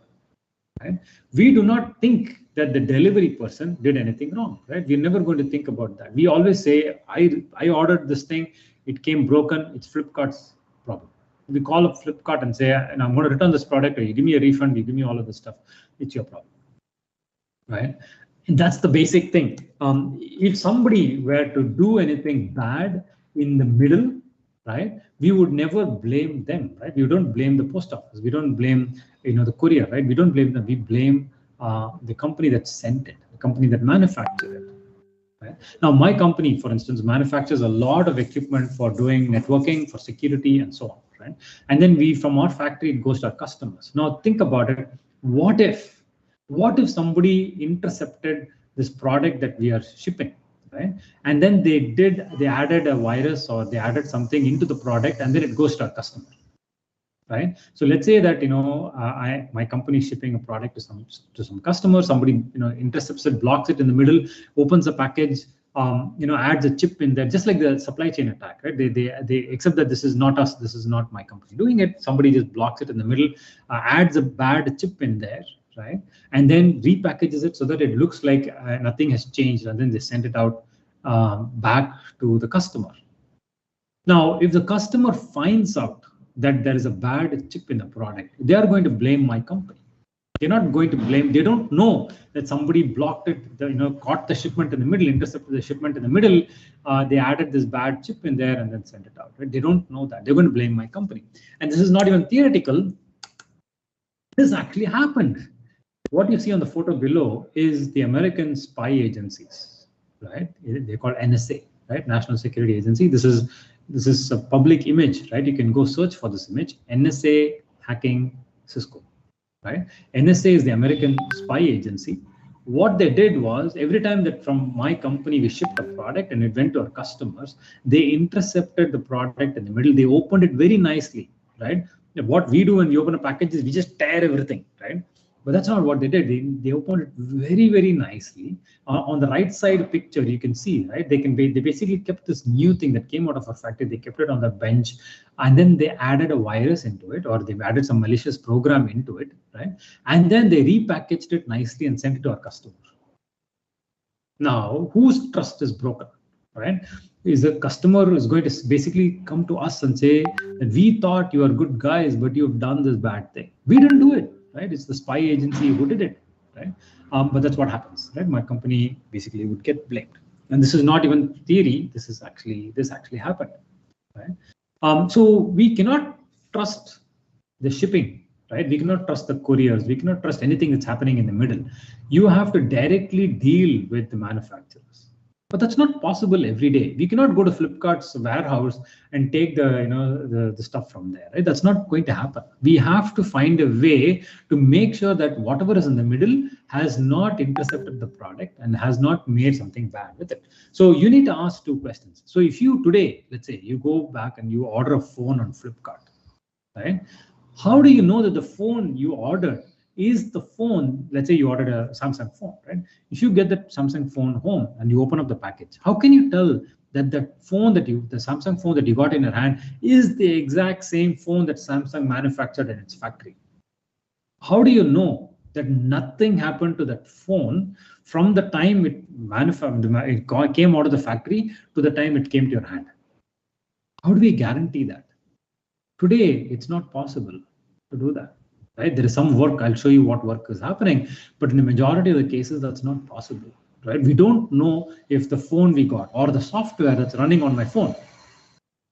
Right? We do not think that the delivery person did anything wrong, right? We're never going to think about that. We always say, I ordered this thing, it came broken, it's Flipkart's problem. We call up Flipkart and say, and I'm going to return this product, or you give me a refund, you give me all of this stuff, it's your problem, right? And that's the basic thing. If somebody were to do anything bad in the middle, right, we would never blame them, right? We don't blame the post office. We don't blame, the courier, right? We don't blame them. We blame the company that sent it, the company that manufactured it. Right? Now, my company, for instance, manufactures a lot of equipment for doing networking, for security, and so on, right? And then from our factory, it goes to our customers. Now, think about it. What if somebody intercepted this product that we are shipping, right? And then they added a virus or they added something into the product, and then it goes to our customer, right? So let's say that my company is shipping a product to some customer. Somebody intercepts it, blocks it in the middle, opens the package, adds a chip in there, just like the supply chain attack, right? They accept that this is not us, this is not my company doing it. Somebody just blocks it in the middle, adds a bad chip in there, right? And then repackages it so that it looks like nothing has changed, and then they send it out back to the customer. Now, if the customer finds out that there is a bad chip in the product, they are going to blame my company. They're not going to blame, they don't know that somebody blocked it, caught the shipment in the middle, intercepted the shipment in the middle, they added this bad chip in there and then sent it out, right? They don't know that. They're going to blame my company. And this is not even theoretical. This actually happened. What you see on the photo below is the American spy agencies, right? They're called NSA, right? National Security Agency. This is a public image, right? You can go search for this image. NSA hacking Cisco, right? NSA is the American spy agency. What they did was, every time that from my company we shipped a product and it went to our customers, they intercepted the product in the middle. They opened it very nicely, right? What we do when we open a package is we just tear everything, right? But that's not what they did. They opened it very, very nicely. On the right side picture, you can see, right? They basically kept this new thing that came out of a factory. They kept it on the bench, and then they added a virus into it, or they've added some malicious program into it, right? And then they repackaged it nicely and sent it to our customer. Now, whose trust is broken, right? Is the customer is going to basically come to us and say that we thought you are good guys, but you've done this bad thing. We didn't do it. Right? It's the spy agency who did it, right? But that's what happens, right? My company basically would get blamed, and this is not even theory. This actually happened, right? So we cannot trust the shipping, right? We cannot trust the couriers. We cannot trust anything that's happening in the middle. You have to directly deal with the manufacturers. But that's not possible every day. We cannot go to Flipkart's warehouse and take the stuff from there, right? That's not going to happen. We have to find a way to make sure that whatever is in the middle has not intercepted the product and has not made something bad with it. So you need to ask two questions. So if you today, let's say you go back and you order a phone on Flipkart, right? How do you know that the phone you ordered is the phone? Let's say you ordered a Samsung phone, right? If you get the Samsung phone home and you open up the package, how can you tell that the Samsung phone that you got in your hand is the exact same phone that Samsung manufactured in its factory? How do you know that nothing happened to that phone from the time it came out of the factory to the time it came to your hand? How do we guarantee that? Today, it's not possible to do that. Right? There is some work. I'll show you what work is happening, but in the majority of the cases, that's not possible. Right? We don't know if the phone we got or the software that's running on my phone,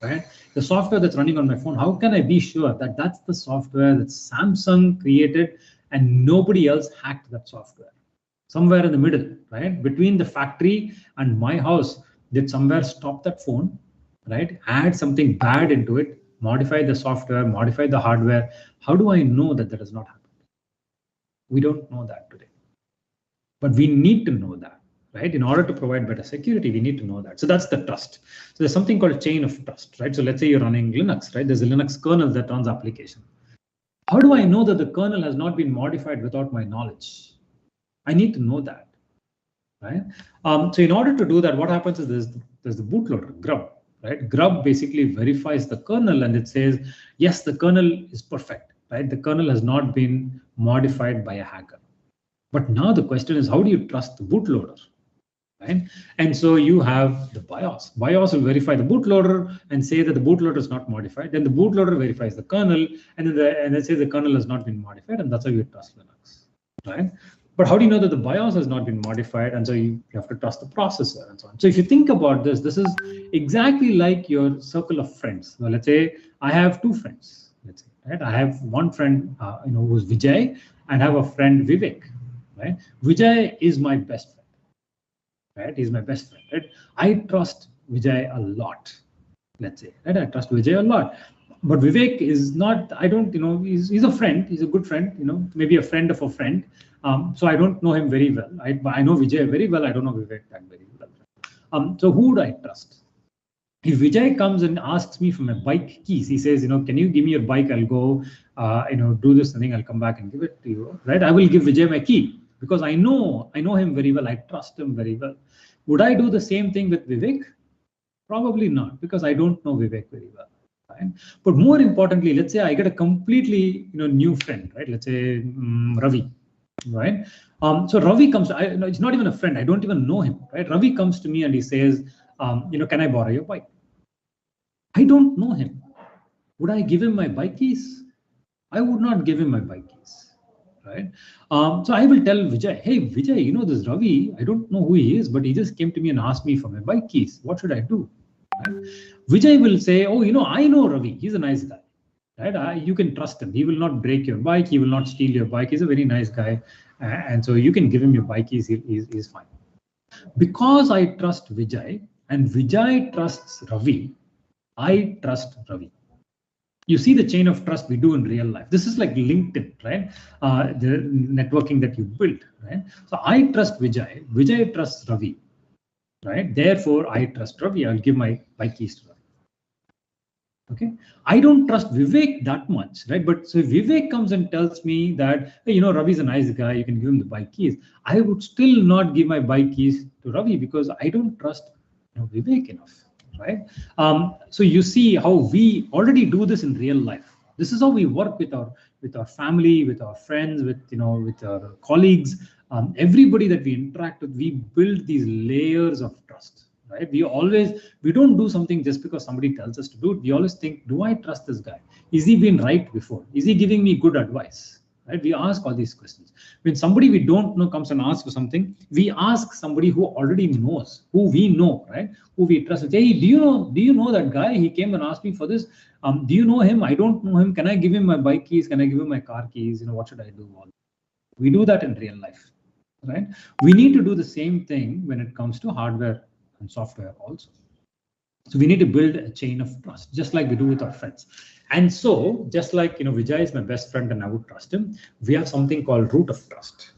right? The software that's running on my phone, how can I be sure that that's the software that Samsung created and nobody else hacked that software? Somewhere in the middle, right? Between the factory and my house, did somewhere stop that phone, right? Add something bad into it, modify the software, modify the hardware. How do I know that that has not happened? We don't know that today. But we need to know that, right? In order to provide better security, we need to know that. So that's the trust. So there's something called a chain of trust, right? So let's say you're running Linux, right? There's a Linux kernel that runs application. How do I know that the kernel has not been modified without my knowledge? I need to know that, right? So in order to do that, what happens is there's the bootloader, Grub. Right? Grub basically verifies the kernel and it says, yes, the kernel is perfect, right? The kernel has not been modified by a hacker. But now the question is, how do you trust the bootloader, right? And so you have the BIOS. BIOS will verify the bootloader and say that the bootloader is not modified. Then the bootloader verifies the kernel and then says the kernel has not been modified, and that's how you trust Linux, right? But how do you know that the BIOS has not been modified? And so you have to trust the processor and so on. So if you think about this, this is exactly like your circle of friends. So let's say I have two friends. Let's say, right? I have one friend, who's Vijay, and I have a friend Vivek. Right? Vijay is my best friend. Right? He's my best friend. Right? I trust Vijay a lot. Let's say, right? I trust Vijay a lot. But Vivek is not, I don't, he's a friend, he's a good friend, maybe a friend of a friend. So I don't know him very well. I know Vijay very well. I don't know Vivek that very well. So who would I trust? If Vijay comes and asks me for my bike keys, he says, can you give me your bike? I'll go, do this thing. I'll come back and give it to you, right? I will give Vijay my key because I know him very well. I trust him very well. Would I do the same thing with Vivek? Probably not, because I don't know Vivek very well. Right? But more importantly, let's say I get a completely new friend, right? Let's say Ravi, right? So Ravi comes. It's not even a friend. I don't even know him, right? Ravi comes to me and he says, can I borrow your bike? I don't know him. Would I give him my bike keys? I would not give him my bike keys, right? So I will tell Vijay, hey Vijay, this Ravi, I don't know who he is, but he just came to me and asked me for my bike keys. What should I do? Right? Vijay will say, oh, I know Ravi. He's a nice guy, right? You can trust him. He will not break your bike. He will not steal your bike. He's a very nice guy, and so you can give him your bike keys. He's fine. Because I trust Vijay and Vijay trusts Ravi, I trust Ravi. You see the chain of trust we do in real life. This is like LinkedIn, right? The networking that you build, right? So I trust Vijay. Vijay trusts Ravi, right? Therefore, I trust Ravi. I'll give my bike keys to Ravi. Okay. I don't trust Vivek that much, right? But so if Vivek comes and tells me that, hey, Ravi's a nice guy, you can give him the bike keys, I would still not give my bike keys to Ravi because I don't trust Vivek enough, right? So you see how we already do this in real life. This is how we work with our family, with our friends, with our colleagues, everybody that we interact with. We build these layers of trust, right? We don't do something just because somebody tells us to do it. We always think, do I trust this guy? Is he been right before? Is he giving me good advice? Right? We ask all these questions. When somebody we don't know comes and asks for something, we ask somebody who already knows, who we know, right? Who we trust. Hey, do you know that guy? He came and asked me for this. Do you know him? I don't know him. Can I give him my bike keys? Can I give him my car keys? What should I do? We do that in real life, right? We need to do the same thing when it comes to hardware and software also. So we need to build a chain of trust, just like we do with our friends. And so, just like Vijay is my best friend and I would trust him, we have something called root of trust,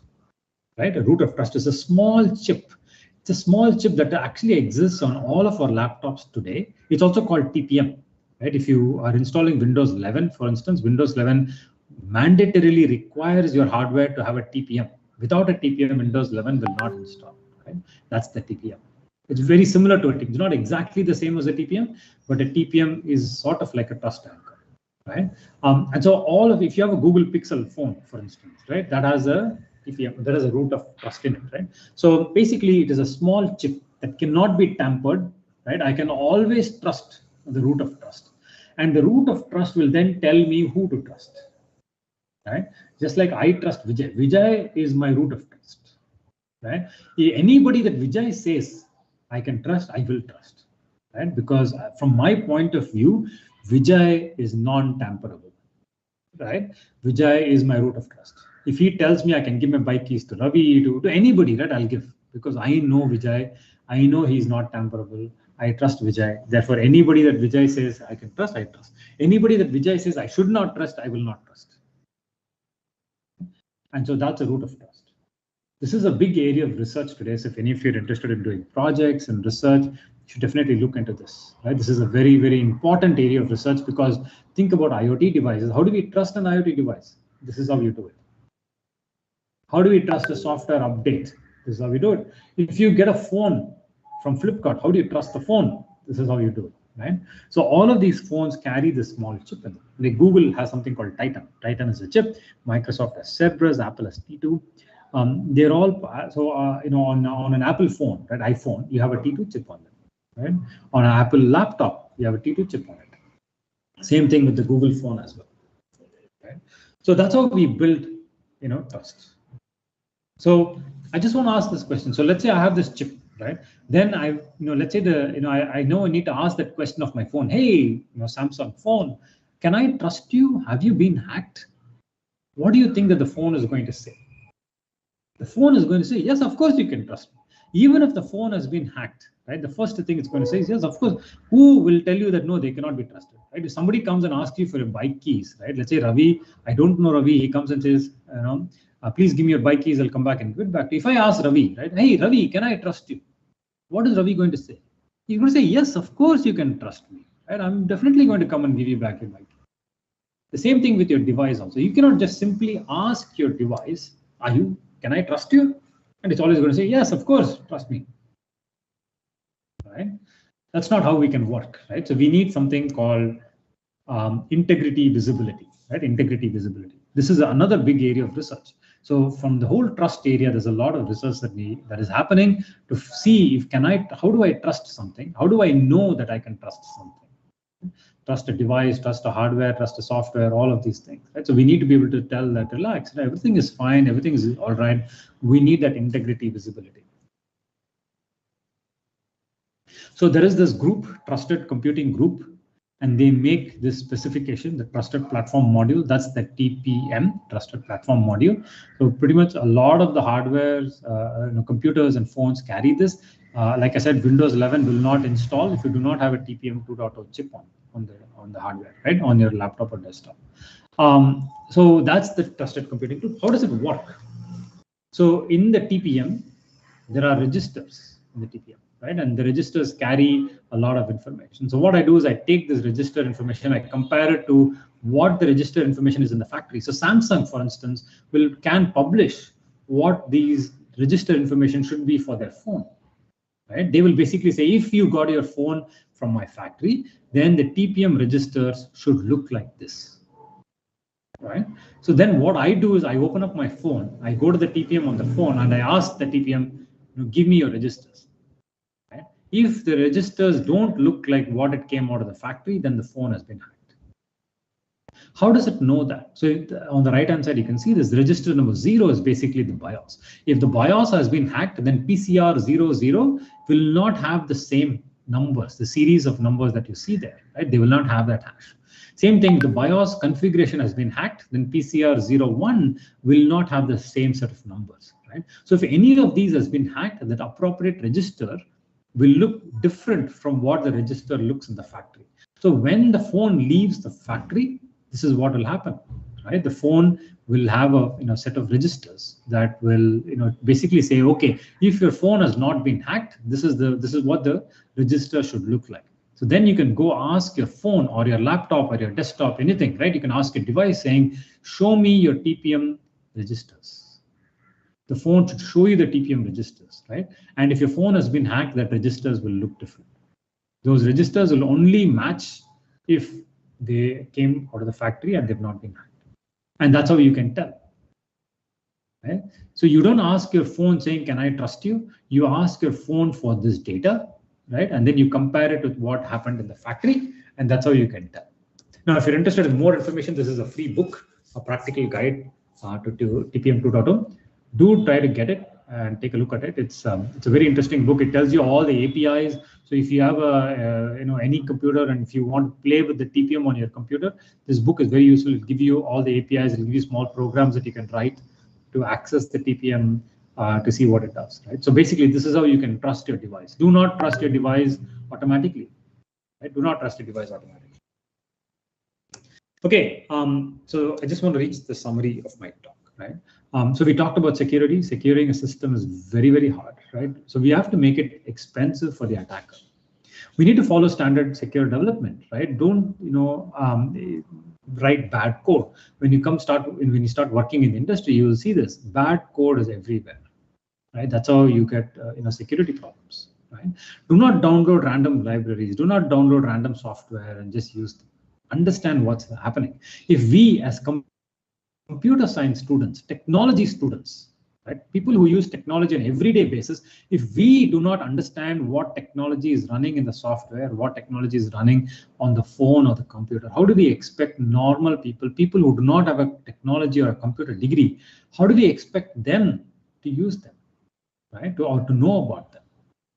right? A root of trust is a small chip. It's a small chip that actually exists on all of our laptops today. It's also called TPM, right? If you are installing Windows 11, for instance, Windows 11 mandatorily requires your hardware to have a TPM. Without a TPM, Windows 11 will not install, right? That's the TPM. It's very similar to a TPM. It's not exactly the same as a TPM, but a TPM is sort of like a trust anchor, right? And so if you have a Google Pixel phone, for instance, right, that has a TPM, there is a root of trust in it, right? So basically, it is a small chip that cannot be tampered, right? I can always trust the root of trust, and the root of trust will then tell me who to trust, right? Just like I trust Vijay. Vijay is my root of trust, right? Anybody that Vijay says I can trust, I will trust, right? Because from my point of view, Vijay is non-tamperable, right? Vijay is my root of trust. If he tells me I can give my bike keys to Ravi, to anybody, right, I'll give, because I know Vijay. I know he's not tamperable. I trust Vijay. Therefore, anybody that Vijay says I can trust, I trust. Anybody that Vijay says I should not trust, I will not trust. And so that's a root of trust. This is a big area of research today. So if any of you are interested in doing projects and research, you should definitely look into this, right? This is a very, very important area of research, because think about IoT devices. How do we trust an IoT device? This is how you do it. How do we trust a software update? This is how we do it. If you get a phone from Flipkart, how do you trust the phone? This is how you do it, right? So all of these phones carry this small chip in them. Like Google has something called Titan. Titan is a chip. Microsoft has Cerberus. Apple has T2. They're all on an Apple phone, right? iPhone, you have a T2 chip on them, right? On an Apple laptop, you have a T2 chip on it. Same thing with the Google phone as well, right? So that's how we build, trust. So I just want to ask this question. So let's say I have this chip, right? Then let's say I know I need to ask that question of my phone. Hey, Samsung phone, can I trust you? Have you been hacked? What do you think that the phone is going to say? The phone is going to say, yes, of course you can trust me. Even if the phone has been hacked, right, the first thing it's going to say is, yes, of course, who will tell you that, no, they cannot be trusted, right? If somebody comes and asks you for your bike keys, right, let's say Ravi, I don't know Ravi, he comes and says, please give me your bike keys, I'll come back and give it back to you. If I ask Ravi, right, hey, Ravi, can I trust you? What is Ravi going to say? He's going to say, yes, of course you can trust me, right? I'm definitely going to come and give you back your bike. The same thing with your device also. You cannot just simply ask your device, can I trust you? And it's always going to say, yes, of course, trust me. Right? That's not how we can work, right? So we need something called integrity visibility, right? Integrity visibility. This is another big area of research. So from the whole trust area, there's a lot of research that is happening to see if how do I trust something? How do I know that I can trust something? Trust a device, trust a hardware, trust a software, all of these things, right? So we need to be able to tell that, relax, everything is fine, everything is all right. We need that integrity visibility. So there is this group, Trusted Computing Group, and they make this specification, the Trusted Platform Module. That's the TPM, Trusted Platform Module. So pretty much a lot of the hardwares, computers and phones carry this. Like I said, Windows 11 will not install if you do not have a TPM 2.0 chip on the hardware, right, on your laptop or desktop. So that's the Trusted Computing Group. How does it work? So in the TPM, there are registers in the TPM, right? And the registers carry a lot of information. So what I do is I take this register information, I compare it to what the register information is in the factory. So Samsung, for instance, can publish what these register information should be for their phone, right? They will basically say, if you got your phone from my factory, then the TPM registers should look like this, right? So then what I do is I open up my phone, I go to the TPM on the phone, and I ask the TPM, give me your registers. Right? If the registers don't look like what it came out of the factory, then the phone has been hacked. How does it know that? So on the right-hand side, you can see this register number 0 is basically the BIOS. If the BIOS has been hacked, then PCR00 will not have the same numbers, the series of numbers that you see there, right? They will not have that hash. Same thing, the BIOS configuration has been hacked, then PCR01 will not have the same set of numbers, right? So if any of these has been hacked, that appropriate register will look different from what the register looks in the factory. So when the phone leaves the factory, this is what will happen, right? The phone will have a set of registers that will basically say, okay, if your phone has not been hacked, this is what the register should look like. So then you can go ask your phone or your laptop or your desktop, anything, right? You can ask a device saying, show me your TPM registers. The phone should show you the TPM registers, right? And if your phone has been hacked, that registers will look different. Those registers will only match if they came out of the factory and they've not been hacked. And that's how you can tell. Right? So you don't ask your phone saying, can I trust you? You ask your phone for this data, right? And then you compare it with what happened in the factory, and that's how you can tell. Now, if you're interested in more information, this is a free book, a practical guide to TPM 2.0. Do try to get it and take a look at it. It's a very interesting book. It tells you all the APIs. So if you have any computer and if you want to play with the TPM on your computer, this book is very useful. It'll give you all the APIs. It'll give you small programs that you can write to access the TPM to see what it does. Right. So basically, this is how you can trust your device. Do not trust your device automatically. Right. Do not trust your device automatically. Okay. So I just want to reach the summary of my talk. Right. So we talked about security. Securing a system is very, very hard, right? So we have to make it expensive for the attacker. We need to follow standard secure development, right? Don't write bad code. When you start working in the industry, you will see this. Bad code is everywhere, right? That's how you get security problems, right? Do not download random libraries. Do not download random software and just use them. Understand what's happening. If we as computer science students, technology students, right? People who use technology on an everyday basis, if we do not understand what technology is running in the software, what technology is running on the phone or the computer, how do we expect normal people who do not have a technology or a computer degree, how do we expect them to use them, right? Or to know about them,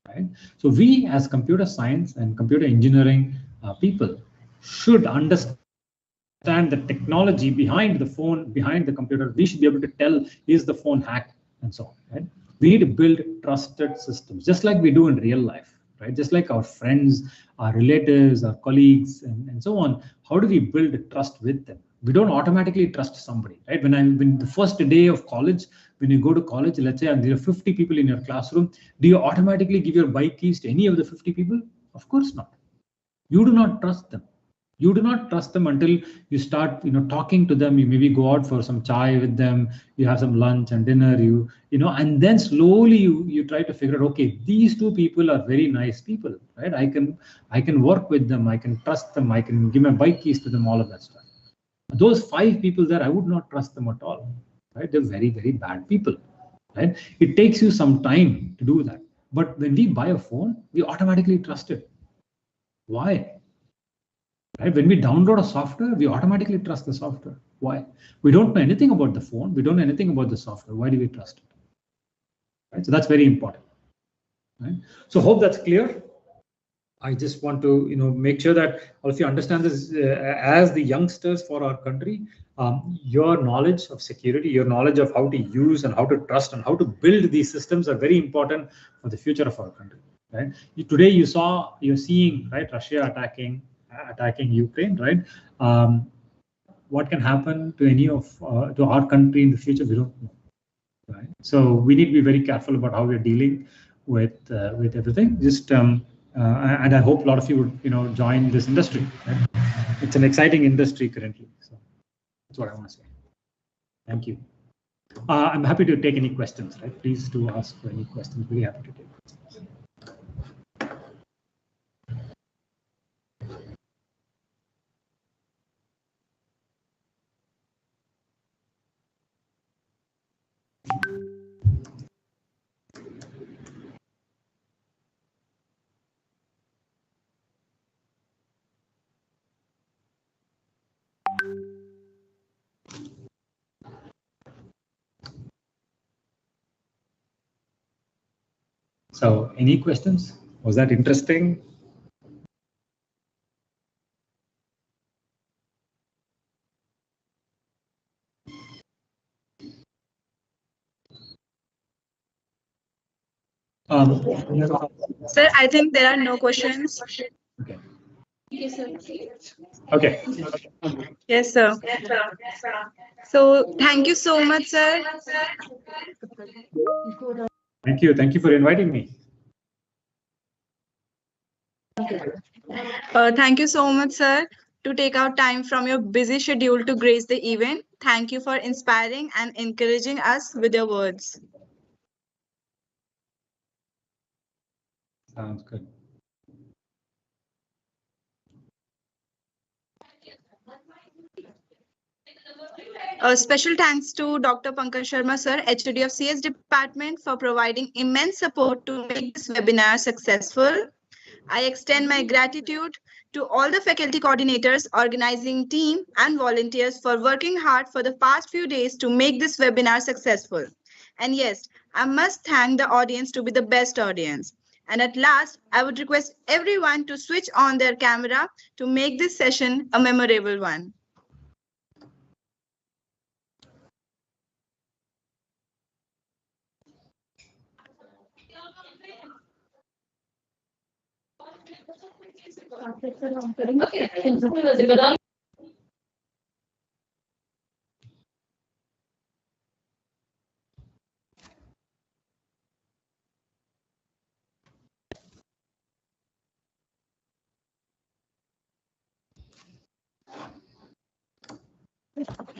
right? So we as computer science and computer engineering people should understand the technology behind the phone, behind the computer. We should be able to tell, is the phone hacked, and so on, right? We need to build trusted systems, just like we do in real life, right? Just like our friends, our relatives, our colleagues, and so on. How do we build trust with them? We don't automatically trust somebody, right? When the first day of college, when you go to college, let's say, and there are 50 people in your classroom, do you automatically give your bike keys to any of the 50 people? Of course not. You do not trust them. You do not trust them until you start, talking to them. You maybe go out for some chai with them. You have some lunch and dinner. And then slowly you try to figure out, okay, these two people are very nice people, right? I can work with them. I can trust them. I can give my bike keys to them. All of that stuff. Those 5 people there, I would not trust them at all, right? They're very, very bad people, right? It takes you some time to do that. But when we buy a phone, we automatically trust it. Why? Right? When we download a software, we automatically trust the software. Why? We don't know anything about the phone. We don't know anything about the software. Why do we trust it? Right? So that's very important. Right? So hope that's clear. I just want to make sure that all of you understand this as the youngsters for our country. Your knowledge of security, your knowledge of how to use and how to trust and how to build these systems are very important for the future of our country. Right? Today you're seeing, right, Russia attacking Ukraine, right? What can happen to any of to our country in the future, we don't know. Right? So we need to be very careful about how we're dealing with everything. Just and I hope a lot of you would join this industry. Right? It's an exciting industry currently. So that's what I want to say. Thank you. I'm happy to take any questions. Right? Please do ask for any questions. Very happy to take questions. So any questions? Was that interesting? Sir, I think there are no questions. Okay. Okay. Yes, sir. So thank you so much, sir. Thank you. Thank you for inviting me. Thank you so much, sir, to take out time from your busy schedule to grace the event. Thank you for inspiring and encouraging us with your words. Sounds good. Special thanks to Dr. Pankaj Sharma, sir, HOD of CS Department, for providing immense support to make this webinar successful. I extend my gratitude to all the faculty coordinators, organizing team, and volunteers for working hard for the past few days to make this webinar successful. And yes, I must thank the audience to be the best audience. And at last, I would request everyone to switch on their camera to make this session a memorable one.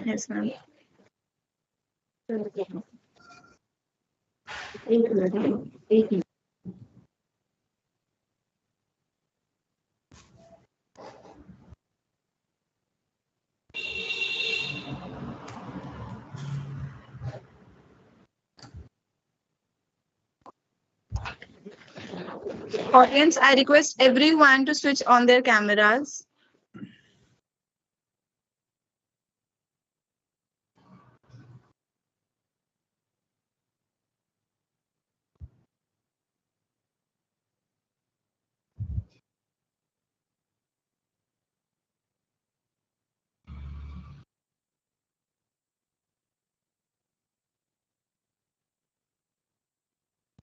Yes, ma'am. Audience, I request everyone to switch on their cameras.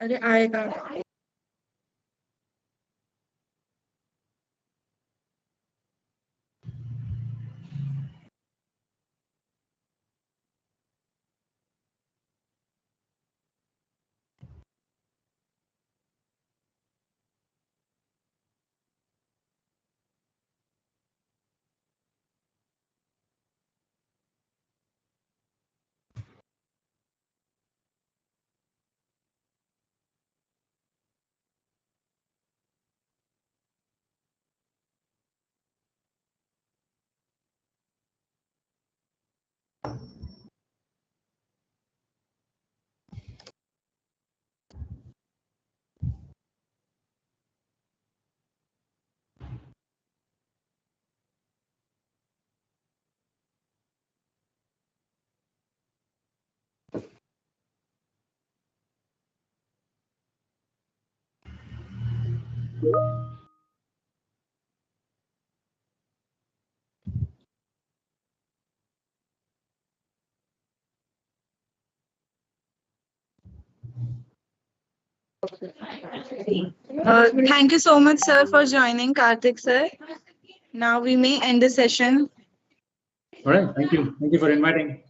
अरे आएगा. Thank you so much, sir, for joining, Kaarthik, sir. Now we may end the session. All right. Thank you. Thank you for inviting.